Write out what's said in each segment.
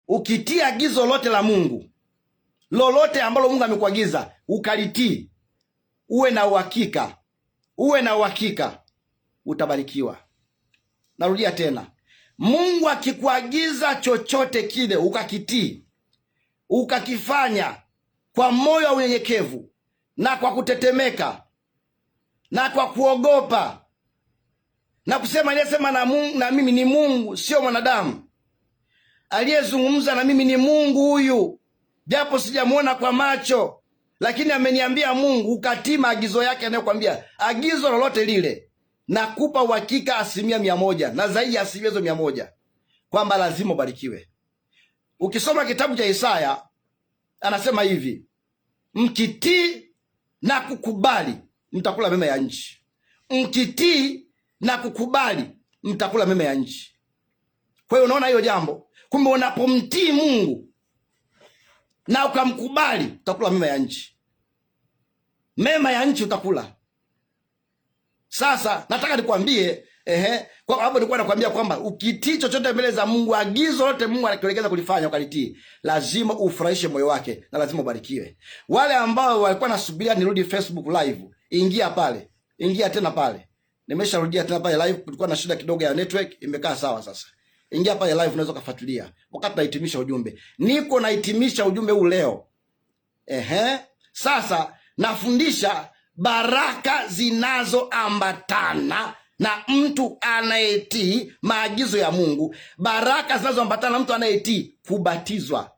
ukitii agizo lote la Mungu, lolote ambalo Mungu amekuagiza ukalitii, uwe na uhakika utabarikiwa. Narudia tena, Mungu akikuagiza chochote kile ukakitii, ukakifanya kwa moyo wa unyenyekevu na kwa kutetemeka na kwa kuogopa na kusema aliyesema na mimi ni Mungu, sio mwanadamu. Aliyezungumza na mimi ni Mungu huyu, japo sijamuona kwa macho, lakini ameniambia Mungu. Ukatii maagizo yake anayokuambia, agizo lolote lile, nakupa uhakika 100% na zaidi ya 100% kwamba lazima ubarikiwe. Ukisoma kitabu cha Isaya anasema hivi, mkitii na kukubali mtakula mema ya nchi. Mkitii na kukubali mtakula mema ya nchi. Kwa hiyo unaona hiyo jambo, kumbe unapomtii Mungu na ukamkubali utakula mema ya nchi. Mema ya nchi utakula. Sasa nataka nikwambie, kwa hapo nilikuwa nakwambia kwamba ukitii chochote mbele za Mungu, agizo lote Mungu anakuelekeza kulifanya ukalitii, lazima ufurahishe moyo wake na lazima ubarikiwe. Wale ambao walikuwa nasubiria nirudi Facebook live, ingia pale, ingia tena pale. Nimesharudia tena pale live, kulikuwa na shida kidogo ya network, imekaa sawa sasa. Ingia pale live, unaweza kufuatilia wakati nahitimisha ujumbe. Niko nahitimisha ujumbe huu leo. Sasa nafundisha baraka zinazoambatana na mtu anayetii maagizo ya Mungu. Baraka zinazoambatana na mtu anayetii kubatizwa.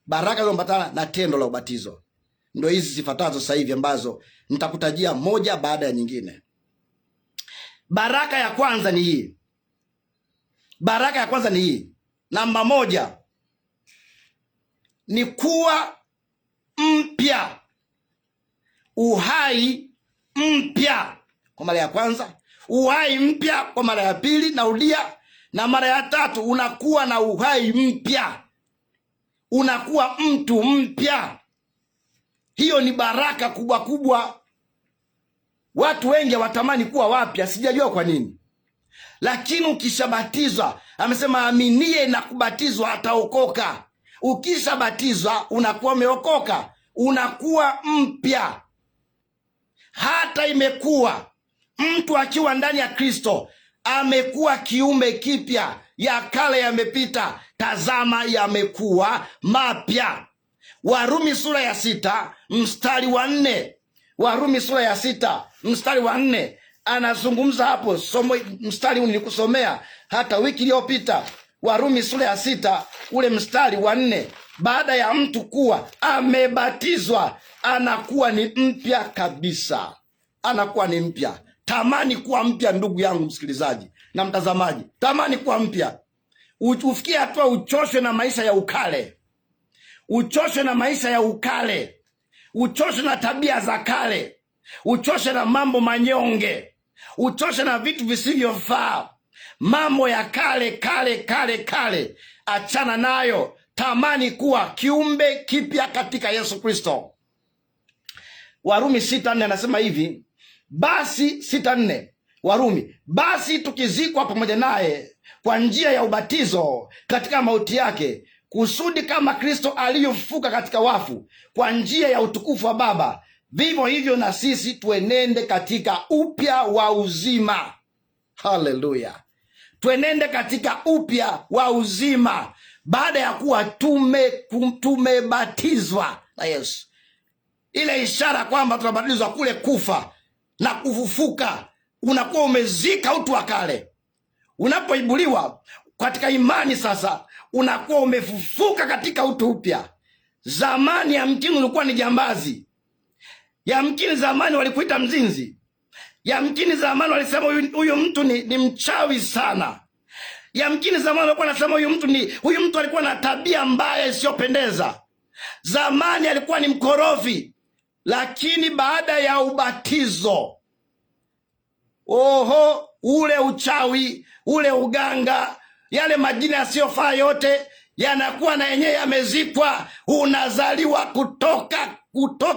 Baraka zinazoambatana na tendo la ubatizo. Ndio hizi zifuatazo sasa hivi ambazo nitakutajia moja baada ya nyingine. Baraka ya kwanza ni hii. Baraka ya kwanza ni hii. Namba 1 ni kuwa mpya. Uhai mpya kwa mara ya kwanza, uhai mpya kwa mara ya pili, narudia, na mara ya 3 unakuwa na uhai mpya. Unakuwa mtu mpya. Hiyo ni baraka kubwa kubwa. Watu wengi watamani kuwa wapya, sijajua kwa nini. Lakini ukishabatizwa, amesema aminie na kubatizwa ataokoka. Ukishabatizwa unakuwa umeokoka, unakuwa mpya. Hata imekuwa mtu akiwa ndani ya Kristo amekuwa kiumbe kipya, ya kale yamepita, tazama yamekuwa mapya. Warumi sura ya 6 mstari wa 4. Warumi sura ya 6 mstari wa 4 anazungumza hapo. Somo mstari nilikusomea hata wiki iliyopita. Warumi sura ya 6 ule mstari wa 4. Baada ya mtu kuwa amebatizwa anakuwa ni mpya kabisa. Anakuwa ni mpya. Tamani kuwa mpya, ndugu yangu msikilizaji na mtazamaji. Tamani kuwa mpya. Ufikie hatua uchoshwe na maisha ya ukale. Uchoshwe na maisha ya ukale. Uchoshwe na tabia za kale. Uchoshwe na mambo manyonge. Uchoshwe na vitu visivyofaa. Mambo ya kale. Achana nayo. Tamani kuwa kiumbe kipya katika Yesu Kristo. Warumi 6:4 anasema hivi, basi 6:4 Warumi, basi tukizikwa pamoja naye kwa njia ya ubatizo katika mauti yake, kusudi kama Kristo aliyofufuka katika wafu kwa njia ya utukufu wa Baba, vivyo hivyo na sisi tuenende katika upya wa uzima. Haleluya. Tuenende katika upya wa uzima baada ya kuwa tumebatizwa na Yesu. Ile ishara kwamba tunabatizwa kule kufa na kufufuka, unakuwa umezika utu wa kale. Unapoibuliwa katika imani sasa, unakuwa umefufuka katika utu upya. Zamani yamkini ulikuwa ni jambazi. Yamkini zamani walikuita mzinzi. Yamkini zamani walisema huyu mtu ni mchawi sana. Yamkini zamani walikuwa wanasema huyu mtu alikuwa na tabia mbaya isiyopendeza. Zamani alikuwa ni mkorofi. Lakini baada ya ubatizo, ule uchawi, ule uganga, yale majina yasiyofaa yote yanakuwa na yenyewe yamezikwa. Unazaliwa kutoka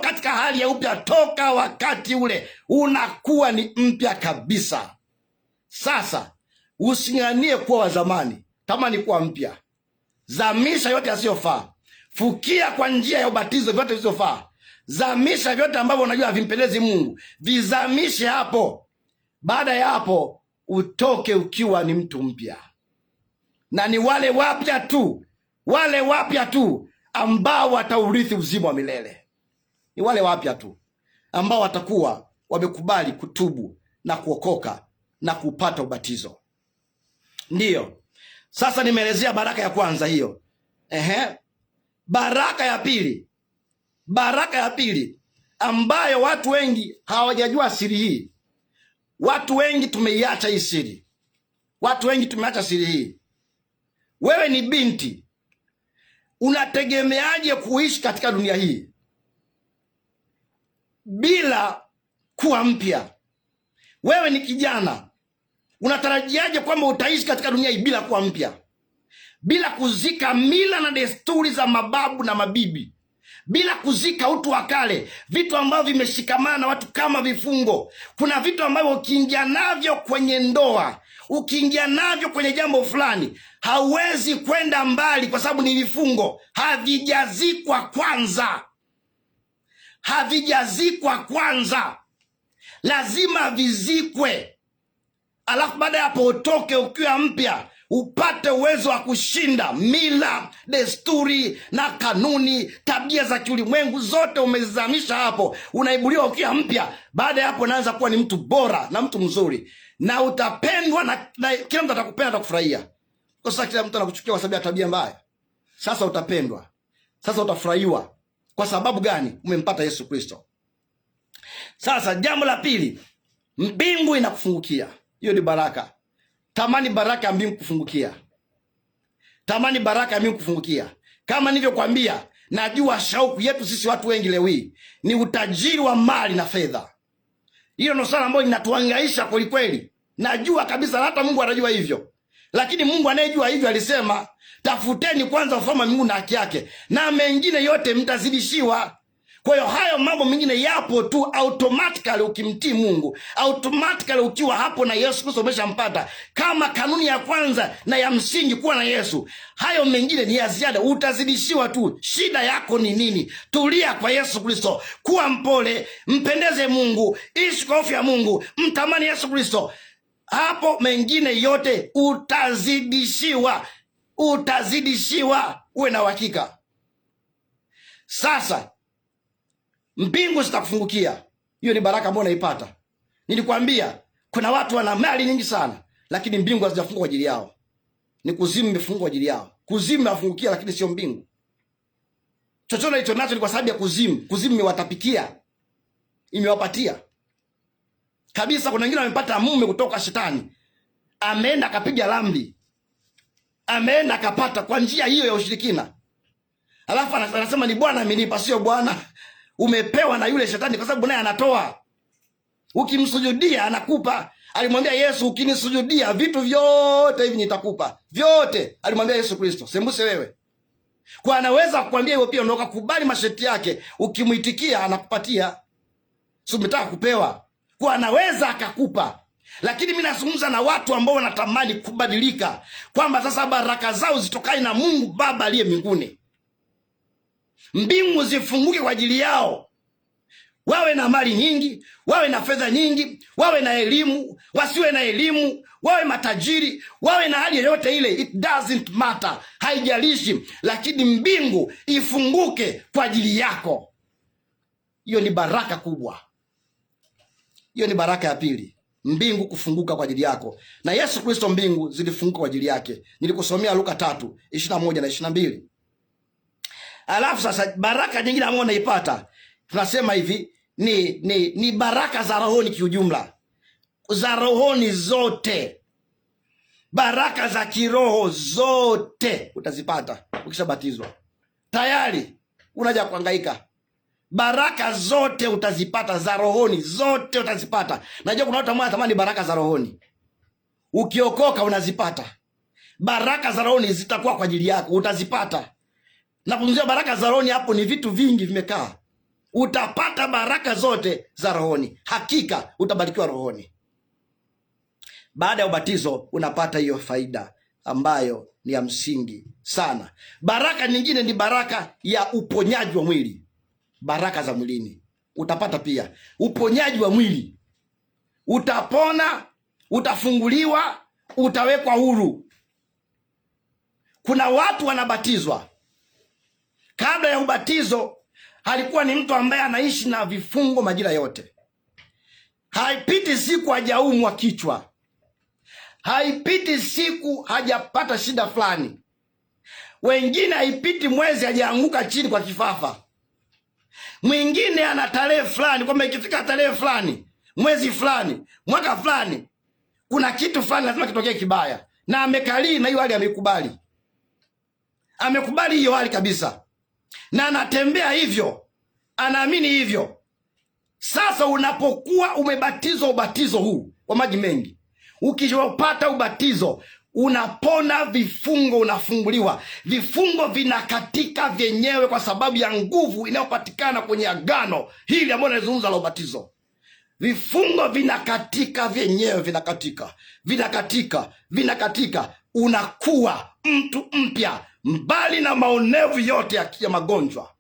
katika hali ya upya. Toka wakati ule unakuwa ni mpya kabisa. Sasa using'anie kuwa wa zamani, tamani kuwa mpya. Zamisha yote yasiyofaa. Fukia kwa njia ya ubatizo vyote visivyofaa. Zamisha vyote ambavyo unajua havimpendezi Mungu. Vizamishe hapo. Baada ya hapo utoke ukiwa ni mtu mpya. Na ni wale wapya tu ambao wataurithi uzima wa milele. Ni wale wapya tu ambao watakuwa wamekubali kutubu na kuokoka na kupata ubatizo. Ndiyo. Sasa nimeelezea baraka ya kwanza hiyo. Baraka ya pili ambayo watu wengi hawajajua siri hii. Watu wengi tumeiacha hii siri. Tumeacha siri hii. Wewe ni binti, unategemeaje kuishi katika dunia hii bila kuwa mpya? Wewe ni kijana, unatarajiaje kwamba utaishi katika dunia hii bila kuwa mpya, bila kuzika mila na desturi za mababu na mabibi, bila kuzika utu wa kale, vitu ambavyo vimeshikamana na watu kama vifungo? Kuna vitu ambavyo ukiingia navyo kwenye ndoa, ukiingia navyo kwenye jambo fulani, hauwezi kwenda mbali kwa sababu ni vifungo. Havijazikwa kwanza. Lazima vizikwe. Alafu baada ya hapo utoke ukiwa mpya, upate uwezo wa kushinda mila, desturi na kanuni, tabia za kiulimwengu zote umezizamisha hapo. Unaibuliwa ukiwa mpya. Baada ya hapo unaanza kuwa ni mtu bora na mtu mzuri, na utapendwa na kila mtu atakupenda, atakufurahia. Kwa sababu kila mtu anakuchukia kwa sababu ya tabia mbaya. Sasa utapendwa. Sasa utafurahiwa. Kwa sababu gani? Umempata Yesu Kristo. Sasa jambo la pili, mbingu inakufungukia. Hiyo ni baraka. Tamani baraka ya mbingu kufungukia. Kama nilivyokuambia, najua shauku yetu sisi watu wengi leo hii ni utajiri wa mali na fedha. Hiyo ndio sana ambayo inatuhangaisha kweli kweli. Najua kabisa, hata Mungu anajua hivyo. Lakini Mungu anayejua hivyo alisema, tafuteni kwanza ufalme wa Mungu na haki yake, na mengine yote mtazidishiwa. Kwa hiyo hayo mambo mengine yapo tu automatically ukimtii Mungu, automatically ukiwa hapo na Yesu Kristo umeshampata. Kama kanuni ya kwanza na ya msingi kuwa na Yesu, hayo mengine ni ya ziada, utazidishiwa tu. Shida yako ni nini? Tulia kwa Yesu Kristo, kuwa mpole, mpendeze Mungu, ishi kwa hofu ya Mungu, mtamani Yesu Kristo. Hapo mengine yote utazidishiwa. Uwe na uhakika. Sasa mbingu zitakufungukia. Hiyo ni baraka ambayo unaipata. Nilikwambia kuna watu wana mali nyingi sana, lakini mbingu hazijafungwa kwa ajili yao. Ni kuzimu imefungwa kwa ajili yao. Kuzimu inafungukia, lakini sio mbingu. Chochote hicho nacho ni kwa sababu ya kuzimu. Kuzimu imewatapikia, imewapatia kabisa. Kuna wengine wamepata mume kutoka shetani, ameenda akapiga ramli, ameenda akapata kwa njia hiyo ya ushirikina. Alafu anasema ni Bwana amenipa. Sio Bwana, umepewa na yule shetani, kwa sababu naye anatoa. Ukimsujudia anakupa. Alimwambia Yesu, ukinisujudia vitu vyote hivi nitakupa. Vyote alimwambia Yesu Kristo, sembuse wewe. Kwa anaweza kukwambia hivyo pia, ndio ukubali masharti yake, ukimuitikia anakupatia. Sio umetaka kupewa. Kwa anaweza akakupa. Lakini mimi nazungumza na watu ambao wanatamani kubadilika, kwamba sasa baraka zao zitokae na Mungu Baba aliye mbinguni. Mbingu zifunguke kwa ajili yao. Wawe na mali nyingi, wawe na fedha nyingi, wawe na elimu, wasiwe na elimu, wawe matajiri, wawe na hali yoyote ile, it doesn't matter, haijalishi, lakini mbingu ifunguke kwa ajili yako. Hiyo ni baraka kubwa. Hiyo ni baraka ya pili, mbingu kufunguka kwa ajili yako. Na Yesu Kristo mbingu zilifunguka kwa ajili yake. Nilikusomea Luka 3:21 na 22. Alafu sasa baraka nyingine ambayo unaipata, tunasema hivi, ni baraka za rohoni kiujumla. Za rohoni zote. Baraka za kiroho zote utazipata ukishabatizwa. Tayari unaja kuhangaika. Baraka zote utazipata, za rohoni zote utazipata. Najua kuna watu ambao wanatamani baraka za rohoni. Ukiokoka unazipata. Baraka za rohoni zitakuwa kwa ajili yako, utazipata. Na kuzungumzia baraka za rohoni hapo ni vitu vingi vimekaa. Utapata baraka zote za rohoni. Hakika utabarikiwa rohoni. Baada ya ubatizo unapata hiyo faida ambayo ni ya msingi sana. Baraka nyingine ni baraka ya uponyaji wa mwili. Baraka za mwilini utapata pia uponyaji wa mwili. Utapona, utafunguliwa, utawekwa huru. Kuna watu wanabatizwa, kabla ya ubatizo alikuwa ni mtu ambaye anaishi na vifungo majira yote. Haipiti siku hajaumwa kichwa, haipiti siku hajapata shida fulani. Wengine haipiti mwezi hajaanguka chini kwa kifafa. Mwingine ana tarehe fulani, kwamba ikifika tarehe fulani, mwezi fulani, mwaka fulani, kuna kitu fulani lazima kitokee kibaya, na amekalii na hiyo hali, amekubali. Amekubali hiyo hali kabisa, na anatembea hivyo, anaamini hivyo. Sasa unapokuwa umebatizwa ubatizo huu wa maji mengi, ukishopata ubatizo unapona vifungo, unafunguliwa. Vifungo vinakatika vyenyewe kwa sababu ya nguvu inayopatikana kwenye agano hili ambalo nazungumza la ubatizo. Vifungo vinakatika vyenyewe, vinakatika. Unakuwa mtu mpya, mbali na maonevu yote ya magonjwa,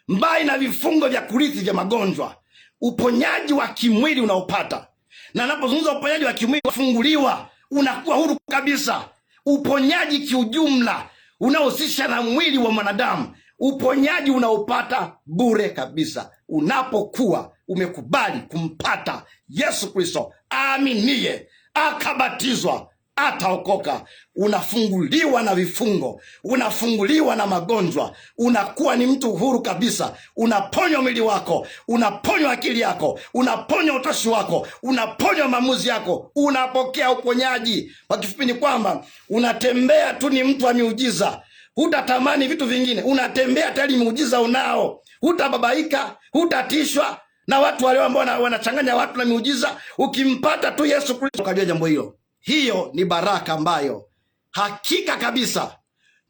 mbali na vifungo vya kurithi vya magonjwa. Uponyaji wa kimwili unaopata, na napozungumza uponyaji wa kimwili, kufunguliwa, unakuwa huru kabisa. Uponyaji kiujumla unaohusisha na mwili wa mwanadamu, uponyaji unaopata bure kabisa unapokuwa umekubali kumpata Yesu Kristo. Aaminie akabatizwa ataokoka. Unafunguliwa na vifungo, unafunguliwa na magonjwa, unakuwa ni mtu huru kabisa. Unaponywa mwili wako, unaponywa akili yako, unaponywa utashi wako, unaponywa maamuzi yako, unapokea uponyaji. Kwa kifupi ni kwamba unatembea tu, ni mtu wa miujiza. Hutatamani vitu vingine, unatembea tayari miujiza unao. Hutababaika, hutatishwa na watu wale ambao wanachanganya watu na miujiza. Ukimpata tu Yesu Kristo ukajua jambo hilo. Hiyo ni baraka ambayo hakika kabisa,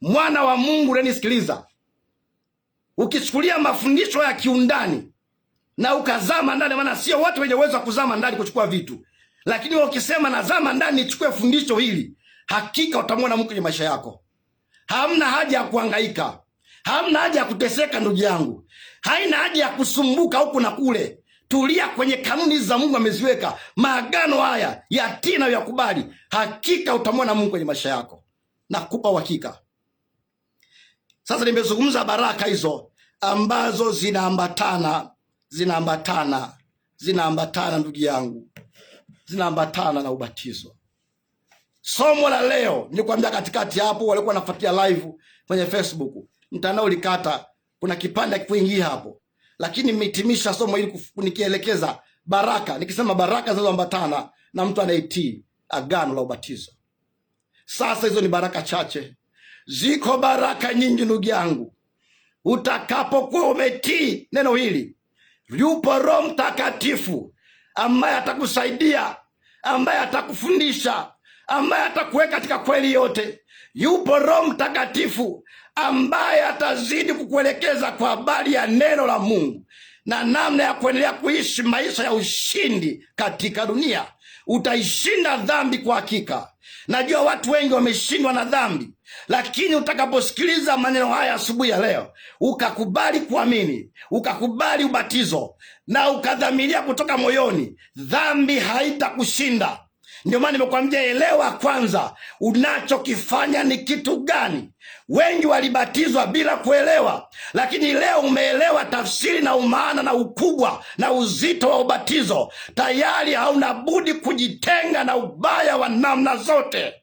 mwana wa Mungu unanisikiliza, ukichukulia mafundisho ya kiundani na ukazama ndani, maana sio wote wenye uwezo wa kuzama ndani kuchukua vitu, lakini ukisema nazama ndani nichukue fundisho hili, hakika utamwona Mungu kwenye maisha yako. Hamna haja ya kuhangaika, hamna haja ya kuteseka ndugu yangu, haina haja ya kusumbuka huku na kule. Tulia kwenye kanuni za Mungu ameziweka. Maagano haya yatii na yakubali, hakika utamwona Mungu kwenye maisha yako, na kupa uhakika. Sasa nimezungumza baraka hizo ambazo zinaambatana ndugu yangu, zinaambatana na ubatizo. Somo la leo nilikwambia katikati hapo, walikuwa wanafuatia live kwenye Facebook, mtandao ulikata, kuna kipande kuingia hapo, lakini nimehitimisha somo ili nikielekeza baraka, nikisema baraka zinazoambatana na mtu anayetii agano la ubatizo. Sasa hizo ni baraka chache, ziko baraka nyingi ndugu yangu. Utakapokuwa umetii neno hili, yupo Roho Mtakatifu ambaye atakusaidia, ambaye atakufundisha, ambaye atakuweka katika kweli yote. Yupo Roho Mtakatifu ambaye atazidi kukuelekeza kwa habari ya neno la Mungu na namna ya kuendelea kuishi maisha ya ushindi katika dunia. Utaishinda dhambi kwa hakika. Najua watu wengi wameshindwa na dhambi, lakini utakaposikiliza maneno haya asubuhi ya leo, ukakubali kuamini, ukakubali ubatizo na ukadhamiria kutoka moyoni, dhambi haitakushinda. Ndio maana nimekwambia, elewa kwanza unachokifanya ni kitu gani. Wengi walibatizwa bila kuelewa, lakini leo umeelewa tafsiri na umaana na ukubwa na uzito wa ubatizo. Tayari hauna budi kujitenga na ubaya wa namna zote.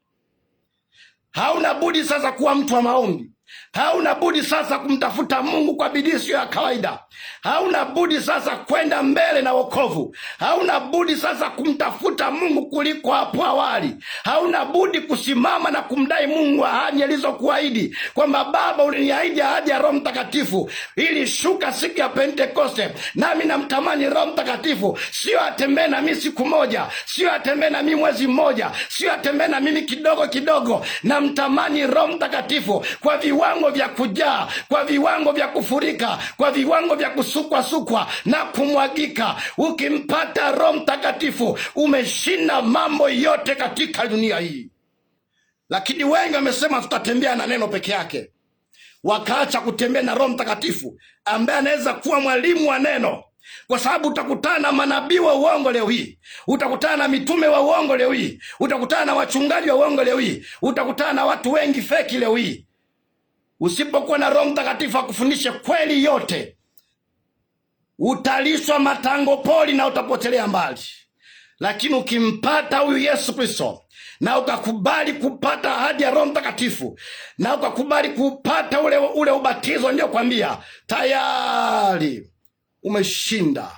Hauna budi sasa kuwa mtu wa maombi. Hauna budi sasa kumtafuta Mungu kwa bidii sio ya kawaida. Hauna budi sasa kwenda mbele na wokovu. Hauna budi sasa kumtafuta Mungu kuliko hapo awali. Hauna budi kusimama na kumdai Mungu ahadi alizokuahidi, kwamba Baba, uliniahidi ahadi ya Roho Mtakatifu ili shuka siku ya Pentekoste, nami namtamani Roho Mtakatifu. Sio atembee na mimi siku moja, sio atembee na mimi mwezi mmoja, sio atembee na mimi kidogo kidogo. Namtamani Roho Mtakatifu kwa viwango vya kujaa, kwa viwango vya kufurika, kwa viwango vya kusukwa na kumwagika. Ukimpata Roho Mtakatifu umeshinda mambo yote katika dunia hii. Lakini wengi wamesema tutatembea na neno peke yake, wakaacha kutembea na Roho Mtakatifu ambaye anaweza kuwa mwalimu wa neno. Kwa sababu utakutana na manabii wa uongo leo hii, utakutana na mitume wa uongo leo hii, utakutana na wachungaji wa uongo leo hii, utakutana na watu wengi feki leo hii. Usipokuwa na Roho Mtakatifu akufundishe kweli yote, utalishwa matango poli na utapotelea mbali. Lakini ukimpata huyu Yesu Kristo na ukakubali kupata ahadi ya Roho Mtakatifu na ukakubali kupata ule ubatizo, ndio kwambia tayari umeshinda,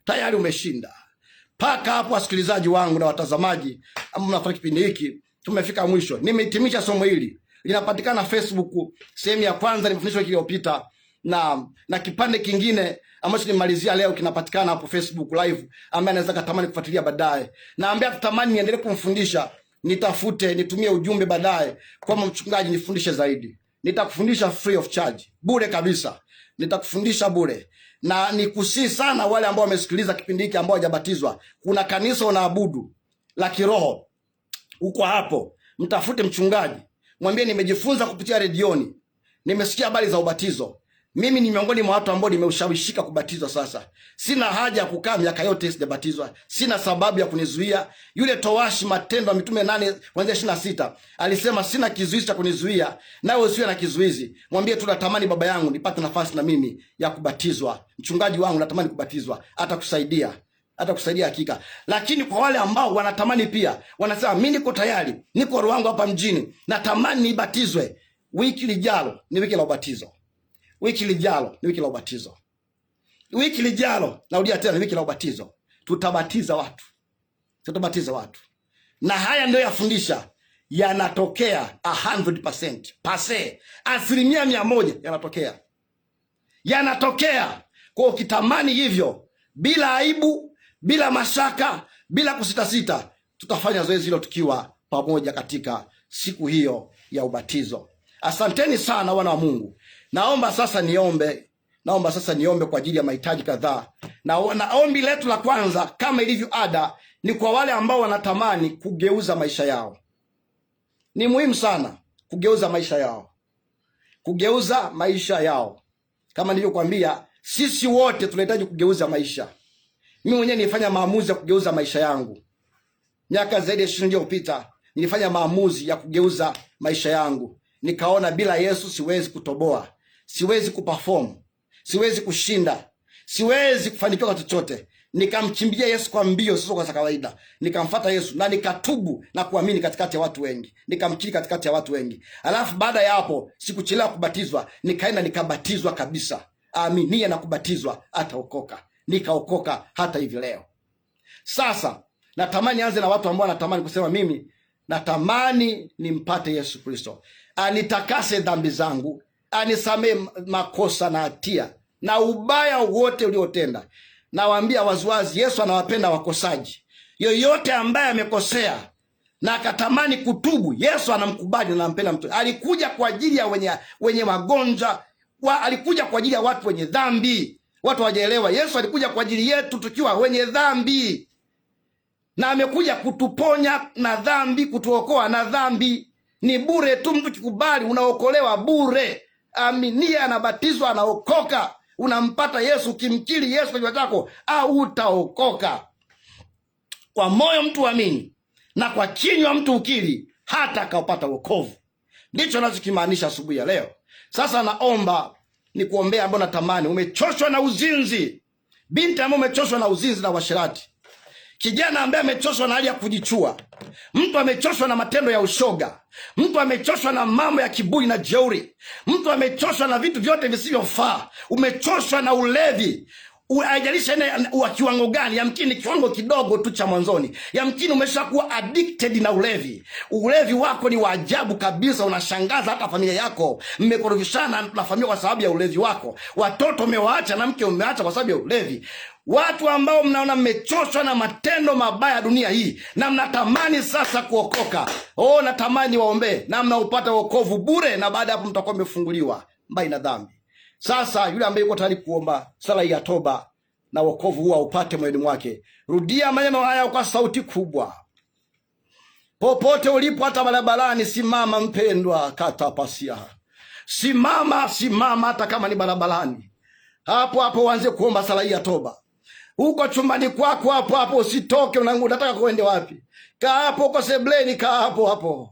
tayari umeshinda. Paka hapo, wasikilizaji wangu na watazamaji ambao mnafuata kipindi hiki, tumefika mwisho. Nimehitimisha somo hili, linapatikana Facebook. Sehemu ya kwanza nimefundisha wiki iliyopita, na kipande kingine ambacho nimalizia leo kinapatikana hapo Facebook live, ambaye anaweza kutamani kufuatilia baadaye. Na ambaye atatamani niendelee kumfundisha, nitafute, nitumie ujumbe baadaye kwamba mchungaji, nifundishe zaidi. Nitakufundisha free of charge, bure kabisa. Nitakufundisha bure. Na nikusii sana wale ambao wamesikiliza kipindi hiki ambao hawajabatizwa, kuna kanisa unaabudu la kiroho uko hapo, mtafute mchungaji, mwambie nimejifunza kupitia redioni, nimesikia habari za ubatizo. Mimi ni miongoni mwa watu ambao nimeushawishika kubatizwa sasa. Sina haja ya kukaa miaka yote sijabatizwa. Sina sababu ya kunizuia. Yule towashi Matendo ya Mitume 8 kuanzia 26 alisema sina kizuizi cha kunizuia, nawe usiwe na kizuizi. Mwambie tu natamani baba yangu nipate nafasi na mimi ya kubatizwa. Mchungaji wangu natamani kubatizwa. Atakusaidia. Atakusaidia hakika. Lakini kwa wale ambao wanatamani pia, wanasema mimi niko tayari, niko roho yangu hapa mjini, natamani nibatizwe. Wiki lijalo ni wiki la ubatizo. Wiki lijalo ni wiki la ubatizo. Wiki lijalo, narudia tena, ni wiki la ubatizo. Tutabatiza watu. Tutabatiza watu. Na haya ndio yafundisha yanatokea 100%. Pase. 100% yanatokea. Yanatokea. Kwa ukitamani hivyo, bila aibu, bila mashaka, bila kusita-sita, tutafanya zoezi hilo tukiwa pamoja katika siku hiyo ya ubatizo. Asanteni sana wana wa Mungu. Naomba sasa niombe kwa ajili ya mahitaji kadhaa. Na ombi letu la kwanza, kama ilivyo ada, ni kwa wale ambao wanatamani kugeuza maisha yao. Ni muhimu sana kugeuza maisha yao. Kugeuza maisha yao. Kama nilivyokuambia, sisi wote tunahitaji kugeuza maisha. Mimi mwenyewe nilifanya maamuzi ya kugeuza maisha yangu. Miaka zaidi ya 20 iliyopita, nilifanya maamuzi ya kugeuza maisha yangu. Nikaona bila Yesu siwezi kutoboa, siwezi kuperform, siwezi kushinda, siwezi kufanikiwa kwa chochote. Nikamkimbia Yesu kwa mbio, sio kwa kawaida. Nikamfuata Yesu na nikatubu na kuamini katikati ya watu wengi. Nikamkiri katikati ya watu wengi. Alafu baada ya hapo sikuchelewa kubatizwa, nikaenda nikabatizwa kabisa. Aminia na kubatizwa ataokoka. Nikaokoka hata hivi leo. Sasa natamani anze na watu ambao wanatamani kusema mimi natamani nimpate Yesu Kristo. Anitakase dhambi zangu, anisamee makosa na hatia na ubaya wote uliotenda. Nawaambia waziwazi, Yesu anawapenda wakosaji. Yoyote ambaye amekosea na akatamani kutubu, Yesu anamkubali na anampenda mtu. Alikuja kwa ajili ya wenye magonjwa, alikuja kwa ajili ya watu wenye dhambi. Watu hawajaelewa. Yesu alikuja kwa ajili yetu tukiwa wenye dhambi. Na amekuja kutuponya na dhambi, kutuokoa na dhambi. Ni bure tu, mtu kikubali unaokolewa bure. Aminia anabatizwa anaokoka. Unampata Yesu, ukimkiri Yesu kwa jina lako au utaokoka. Kwa moyo mtu amini na kwa kinywa mtu ukiri hata akaupata wokovu. Ndicho ninachokimaanisha asubuhi ya leo. Sasa naomba nikuombea ambao natamani umechoshwa na uzinzi. Binti ambaye umechoshwa na uzinzi na uasherati. Kijana ambaye amechoshwa na hali ya kujichua. Mtu amechoshwa na matendo ya ushoga. Mtu amechoshwa na mambo ya kiburi na jeuri. Mtu amechoshwa na vitu vyote visivyofaa. Umechoshwa na ulevi. Haijalishi wa kiwango gani, yamkini kiwango kidogo tu cha mwanzoni. Yamkini umeshakuwa addicted na ulevi. Ulevi wako ni wa ajabu kabisa, unashangaza hata familia yako. Mmekorofishana na familia kwa sababu ya ulevi wako. Watoto umewaacha na mke umeacha kwa sababu ya ulevi. Watu ambao mnaona mmechoshwa na matendo mabaya dunia hii na mnatamani sasa kuokoka. Natamani waombe na mnaupata wokovu bure, na baada hapo mtakuwa mmefunguliwa mbali na dhambi. Sasa yule ambaye yuko tayari kuomba sala ya toba na wokovu huo upate moyoni mwake, rudia maneno haya kwa sauti kubwa. Popote ulipo, hata barabarani, simama mpendwa, kata pasia. Simama hata kama ni barabarani. Hapo hapo uanze kuomba sala ya toba. Huko chumbani kwako hapo usitoke, unataka kuende wapi? Kaa hapo, uko sebleni, kaa hapo.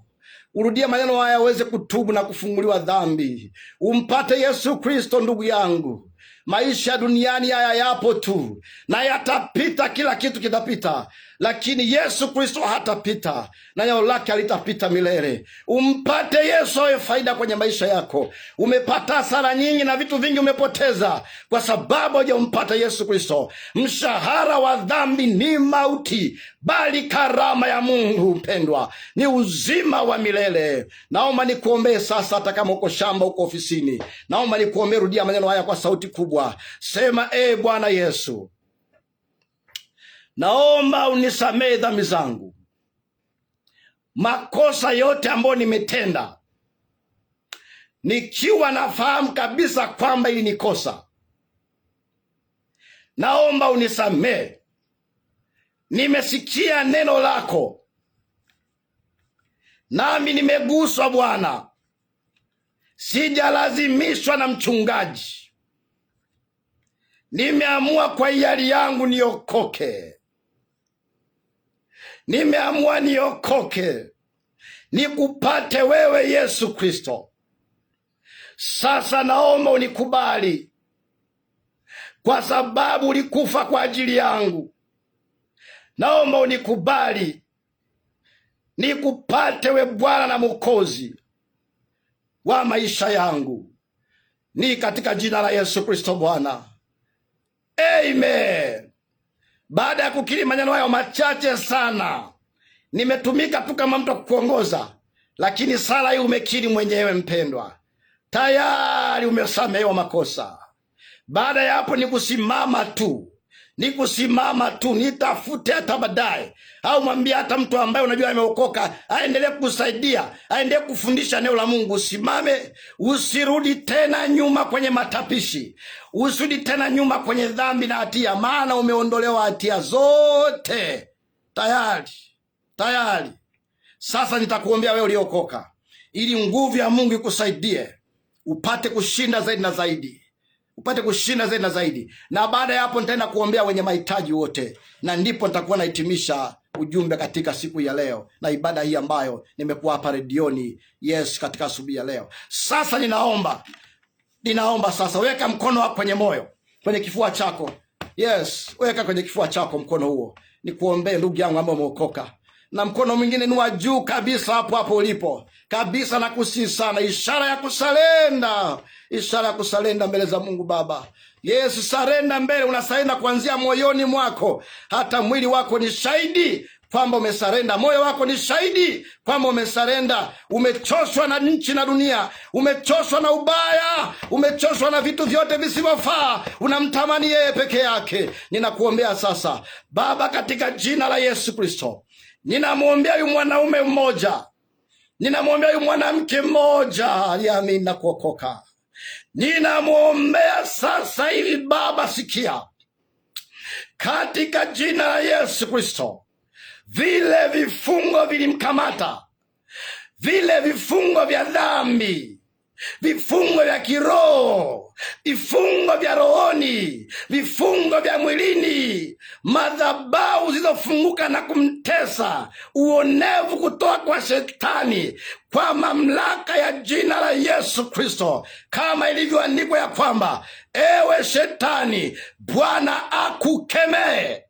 Urudie maneno haya uweze kutubu na kufunguliwa dhambi. Umpate Yesu Kristo ndugu yangu. Maisha duniani haya yapo tu na yatapita, kila kitu kitapita, lakini Yesu Kristo hatapita na neno lake halitapita milele. Umpate Yesu awe faida kwenye maisha yako. Umepata hasara nyingi na vitu vingi umepoteza kwa sababu hujampata Yesu Kristo. Mshahara wa dhambi ni mauti, bali karama ya Mungu mpendwa ni uzima wa milele. Naomba nikuombee sasa, hata kama uko shamba, uko ofisini. Naomba nikuombee, rudia maneno haya kwa sauti kubwa. Sema, Bwana Yesu, naomba unisamehe dhambi zangu, makosa yote ambayo nimetenda, nikiwa nafahamu kabisa kwamba ili ni kosa. Naomba unisamehe. Nimesikia neno lako, nami nimeguswa Bwana. Sijalazimishwa na mchungaji. Nimeamua kwa hiari yangu niokoke. Nimeamua niokoke, nikupate wewe Yesu Kristo. Sasa naomba unikubali, kwa sababu ulikufa kwa ajili yangu. Naomba unikubali, nikupate we Bwana na Mwokozi wa maisha yangu. Ni katika jina la Yesu Kristo Bwana. Amen. Baada ya kukiri maneno hayo machache sana, nimetumika tu kama mtu kukuongoza, lakini sala hii umekiri mwenyewe mpendwa. Tayari umesamehewa makosa. Baada ya hapo ni kusimama tu. Nitafute hata baadaye, au mwambie hata mtu ambaye unajua ameokoka aendelee kukusaidia, aendelee kufundisha neno la Mungu. Usimame, usirudi tena nyuma kwenye matapishi, usirudi tena nyuma kwenye dhambi na hatia, maana umeondolewa hatia zote tayari. Sasa nitakuombea wewe uliokoka, ili nguvu ya Mungu ikusaidie upate kushinda zaidi na zaidi. Na baada ya hapo nitaenda kuombea wenye mahitaji wote, na ndipo nitakuwa nahitimisha ujumbe katika siku ya leo na ibada hii ambayo nimekuwa hapa redioni. Yes, katika asubuhi ya leo. Sasa ninaomba sasa, weka mkono wako kwenye moyo, kwenye kifua chako. Yes, weka kwenye kifua chako mkono huo. Nikuombee ndugu yangu ambaye umeokoka. Na mkono mwingine ni wa juu kabisa, hapo ulipo kabisa, na kusihi sana, ishara ya kusalenda mbele za Mungu Baba. Yes, sarenda mbele. Unasarenda kuanzia moyoni mwako, hata mwili wako ni shahidi kwamba umesarenda. Moyo wako ni shahidi kwamba umesarenda. Umechoshwa na nchi na dunia, umechoshwa na ubaya, umechoshwa na vitu vyote visivyofaa, unamtamani yeye peke yake. Ninakuombea sasa Baba, katika jina la Yesu Kristo. Ninamwombea huyu mwanaume mmoja, ninamwombea huyu mwanamke mmoja aliamini na kuokoka. Ninamwombea sasa hivi Baba, sikia, katika jina la Yesu Kristo. Vile vifungo vilimkamata, vile vifungo vya dhambi, vifungo vya kiroho, vifungo vya rohoni, vifungo vya mwilini, madhabahu zilizofunguka na kumtesa, uonevu kutoka kwa shetani, kwa mamlaka ya jina la Yesu Kristo, kama ilivyoandikwa ya kwamba, ewe shetani, Bwana akukemee.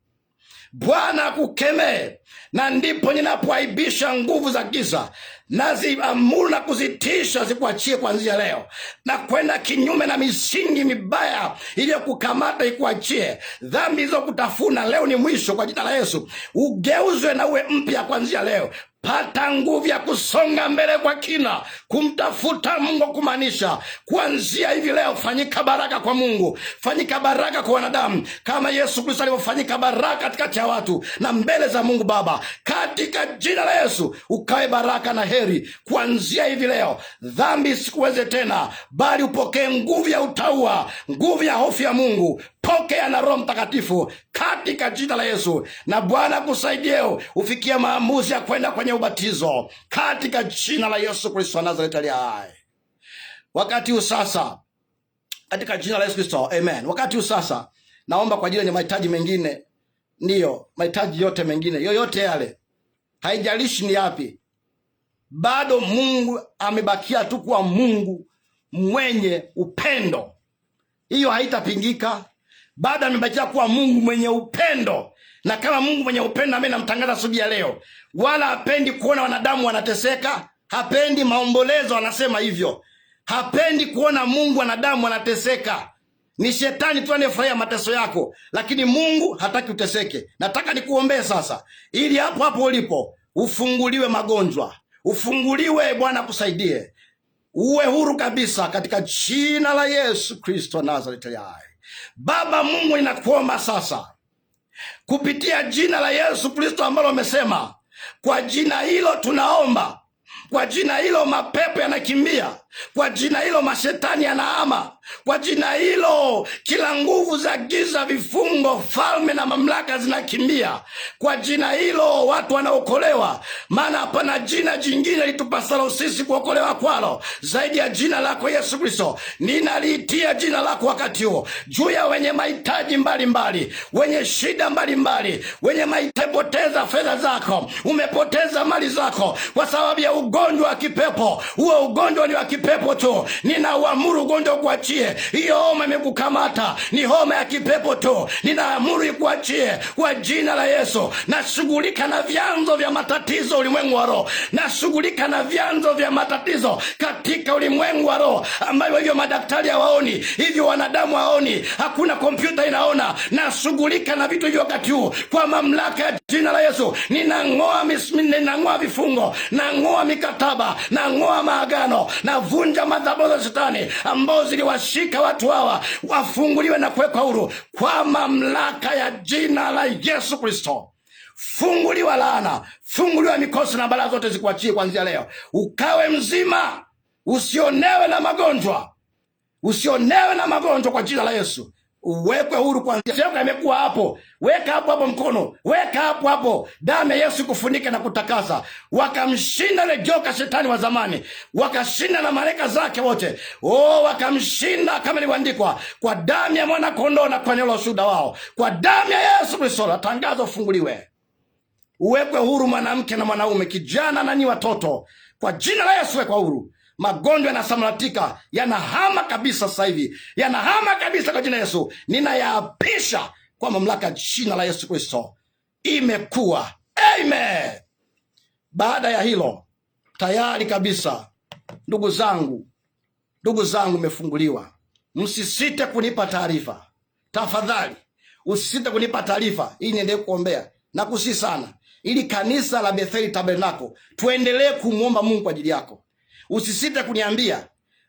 Bwana akukemee. Na ndipo ninapoaibisha nguvu za giza, naziamuru na kuzitisha zikuachie kuanzia leo, na kwenda kinyume na misingi mibaya iliyokukamata ikuachie. Dhambi hizo kutafuna, leo ni mwisho kwa jina la Yesu. Ugeuzwe na uwe mpya kuanzia leo. Pata nguvu ya kusonga mbele kwa kina, kumtafuta Mungu, kumaanisha kuanzia hivi leo fanyika baraka kwa Mungu, fanyika baraka kwa wanadamu, kama Yesu Kristo alivyofanyika baraka katikati ya watu na mbele za Mungu Baba. Katika jina la Yesu ukawe baraka na heri kuanzia hivi leo. Dhambi isikuweze tena, bali upokee nguvu ya utaua, nguvu ya hofu ya Mungu. Pokea na Roho Mtakatifu katika jina la Yesu. Na Bwana kusaidie ufikie maamuzi ya kwenda kwenye ubatizo katika jina la Yesu Kristo wa Nazareti aliye hai. Wakati huu sasa, katika jina la Yesu Kristo, amen. Wakati huu sasa, naomba kwa ajili ya mahitaji mengine, ndiyo mahitaji yote mengine, yoyote yale, haijalishi ni yapi, bado Mungu amebakia tu kuwa Mungu mwenye upendo. Hiyo haitapingika. Bado amebakia kuwa Mungu mwenye upendo. Na kama Mungu mwenye upendo, mimi namtangaza asubuhi ya leo, wala hapendi kuona wanadamu wanateseka, hapendi maombolezo, anasema hivyo. Hapendi kuona Mungu wanadamu wanateseka. Ni shetani tu anayefurahia mateso yako, lakini Mungu hataki uteseke. Nataka nikuombee sasa, ili hapo hapo ulipo ufunguliwe magonjwa, ufunguliwe, Bwana kusaidie, uwe huru kabisa katika jina la Yesu Kristo Nazareti hai. Baba Mungu, ninakuomba sasa kupitia jina la Yesu Kristo ambalo umesema, kwa jina hilo tunaomba, kwa jina hilo mapepo yanakimbia, kwa jina hilo mashetani yanahama, kwa jina hilo kila nguvu za giza, vifungo, falme na mamlaka zinakimbia, kwa jina hilo watu wanaokolewa, maana hapana jina jingine litupasalo sisi kuokolewa kwalo zaidi ya jina lako Yesu Kristo. Ninaliitia jina lako wakati huo juu ya wenye mahitaji mbalimbali, wenye shida mbalimbali, wenye mahitaji, poteza fedha zako, umepoteza mali zako kwa sababu ya ugonjwa wa kipepo. Huo ugonjwa ni wa kipepo tu. Ninauamuru ugonjwa kuachie. Hiyo homa imekukamata, ni homa ya kipepo tu. Ninaamuru ikuachie kwa jina la Yesu. Nashughulika na vyanzo vya matatizo ulimwengu wa roho. Nashughulika na vyanzo vya matatizo katika ulimwengu wa roho, ambayo hivyo madaktari hawaoni, hivyo wanadamu hawaoni, hakuna kompyuta inaona. Nashughulika na vitu hivyo wakati huu kwa mamlaka ya jina la Yesu. Ninang'oa vifungo, nang'oa mikataba, nang'oa maagano, navunja madhabahu za shetani ambao ziliwashika watu hawa, wafunguliwe na kuwekwa huru kwa mamlaka ya jina la Yesu Kristo. Funguliwa laana, funguliwa mikosi na balaa zote zikuachie kuanzia leo. Ukawe mzima, usionewe na magonjwa, usionewe na magonjwa kwa jina la Yesu. Uwekwe huru kuanzia leo. Imekuwa hapo, weka hapo hapo mkono, weka hapo hapo. Damu ya Yesu kufunika na kutakasa. Wakamshinda ile joka shetani wa zamani, wakashinda na malaika zake wote. Wakamshinda kama ilivyoandikwa, kwa damu ya mwana kondoo na kwa neno la ushuhuda wao. Kwa damu ya Yesu Kristo natangaza ufunguliwe. Uwekwe huru mwanamke na mwanaume, kijana na ni watoto, kwa jina la Yesu wekwa huru. Magonjwa yanasambaratika, yanahama kabisa sasa hivi, yanahama kabisa kwa jina la Yesu. Ninayaapisha kwa mamlaka jina la Yesu Kristo. Imekuwa, amen. Baada ya hilo, tayari kabisa, ndugu zangu, imefunguliwa. Msisite kunipa taarifa, tafadhali usisite kunipa taarifa ili niendelee kuombea na kusi sana, ili kanisa la Bethel Tabernacle tuendelee kumuomba Mungu kwa ajili yako. Usisite kuniambia,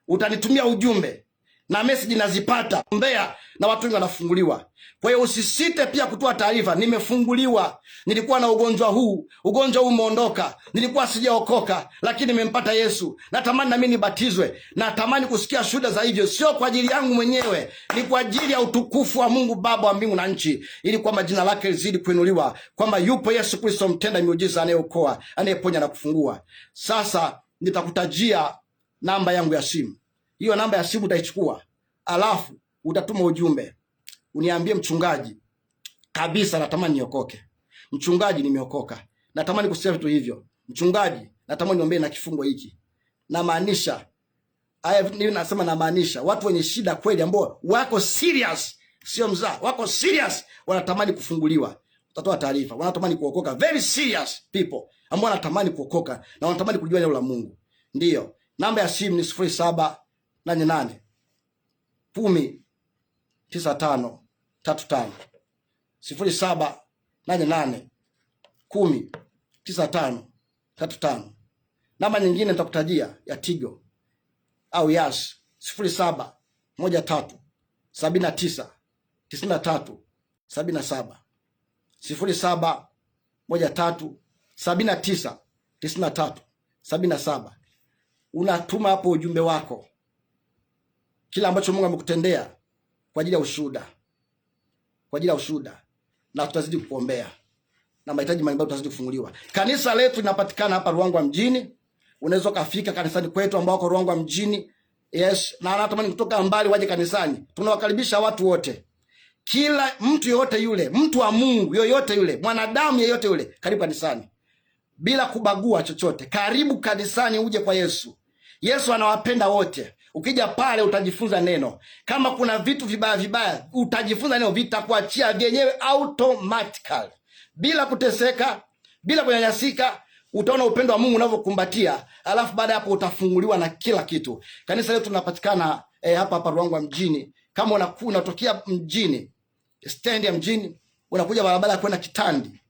utanitumia ujumbe na message nazipata, ombea na watu wengi wanafunguliwa. Kwa hiyo usisite pia kutoa taarifa, nimefunguliwa, nilikuwa na ugonjwa huu umeondoka, nilikuwa sijaokoka lakini nimempata Yesu, natamani na mimi nibatizwe. Natamani kusikia shuhuda za hivyo, sio kwa ajili yangu mwenyewe, ni kwa ajili ya utukufu wa Mungu Baba wa mbingu na nchi, ili kwamba jina lake lizidi kuinuliwa, kwamba yupo Yesu Kristo mtenda miujiza, anayeokoa, anayeponya na kufungua. Sasa nitakutajia namba yangu ya simu. Hiyo namba ya simu utaichukua, alafu utatuma ujumbe, uniambie, mchungaji, kabisa natamani niokoke. Mchungaji, nimeokoka, natamani kusikia vitu hivyo. Mchungaji, natamani niombe na kifungo hiki. Na maanisha haya, mimi nasema na maanisha watu wenye shida kweli, ambao wako serious, sio mzaa, wako serious, wanatamani kufunguliwa. Utatoa taarifa, wanatamani kuokoka, very serious people ambao wanatamani kuokoka na wanatamani kujua neno la Mungu. Ndiyo, namba ya simu ni 0788 10 95 35, 0788 10 95 35. Namba nyingine nitakutajia ya Tigo au Yas, 0713 79 93 77, 0713 79 93 77. Unatuma hapo ujumbe wako, kila ambacho Mungu amekutendea, kwa ajili ya ushuhuda, na tutazidi kukuombea. na mahitaji mbalimbali utazidi kufunguliwa. Kanisa letu linapatikana hapa Ruangwa mjini. Unaweza kufika kanisani kwetu ambao wako Ruangwa mjini. Yes, na natamani kutoka mbali waje kanisani. Tunawakaribisha watu wote. Kila mtu yoyote yule, mtu wa Mungu yoyote yule, mwanadamu yoyote yule, karibu kanisani. Bila kubagua chochote. Karibu kanisani uje kwa Yesu. Yesu anawapenda wote. Ukija pale utajifunza neno. Kama kuna vitu vibaya utajifunza neno, vitakuachia vyenyewe automatically. Bila kuteseka, bila kunyanyasika, utaona upendo wa Mungu unavyokumbatia. Alafu baada hapo utafunguliwa na kila kitu. Kanisa letu tunapatikana hapa Ruangwa mjini. Kama unatokea mjini, stand ya mjini, unakuja barabara kwenda Kitandi.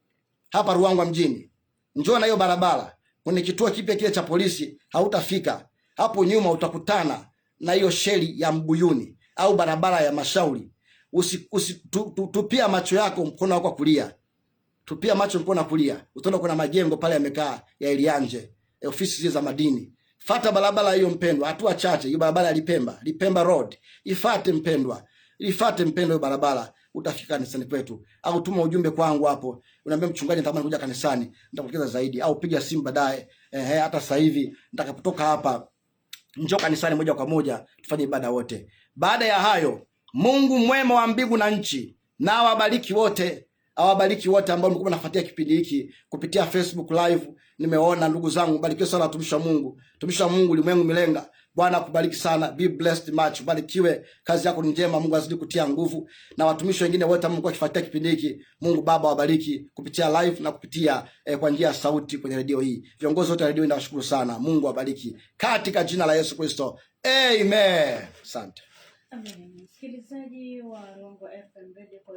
Hapa Ruangwa mjini. Njoo na hiyo barabara. Kwenye kituo kipya kile cha polisi hautafika. Hapo nyuma utakutana na hiyo sheli ya Mbuyuni au barabara ya Mashauri. Tupia macho yako mkono wako kulia. Tupia macho mkono kulia. Utaona kuna majengo pale yamekaa ya Elianje, ofisi zile za madini. Fata barabara hiyo mpendwa, hatua chache, hiyo barabara ya Lipemba Road. Ifate mpendwa. Ifate mpendwa hiyo barabara, utafika kanisani kwetu. Au tuma ujumbe kwangu hapo. Unaambia mchungaji natamani kuja kanisani, nitakuelekeza zaidi. Au piga simu baadaye. Hata sasa hivi nitakapotoka hapa, njoo kanisani moja kwa moja tufanye ibada wote. Baada ya hayo, Mungu mwema wa mbingu na nchi na awabariki wote. Awabariki wote ambao mlikuwa mnafuatia kipindi hiki kupitia Facebook live. Nimeona ndugu zangu, barikiwe sana watumishi wa Mungu. Tumishi wa Mungu Ulimwengu Milenga, Bwana akubariki sana. Be blessed much. Barikiwe, kazi yako ni njema, Mungu azidi kutia nguvu. Na watumishi wengine wote ambao mlikuwa kifuatia kipindi hiki, Mungu Baba wabariki kupitia live na kupitia kwa njia ya sauti kwenye radio hii. Viongozi wote wa radio ninawashukuru sana. Mungu wabariki katika jina la Yesu Kristo. Amen. Asante. Amen. Msikilizaji wa Ruangwa FM Radio kwa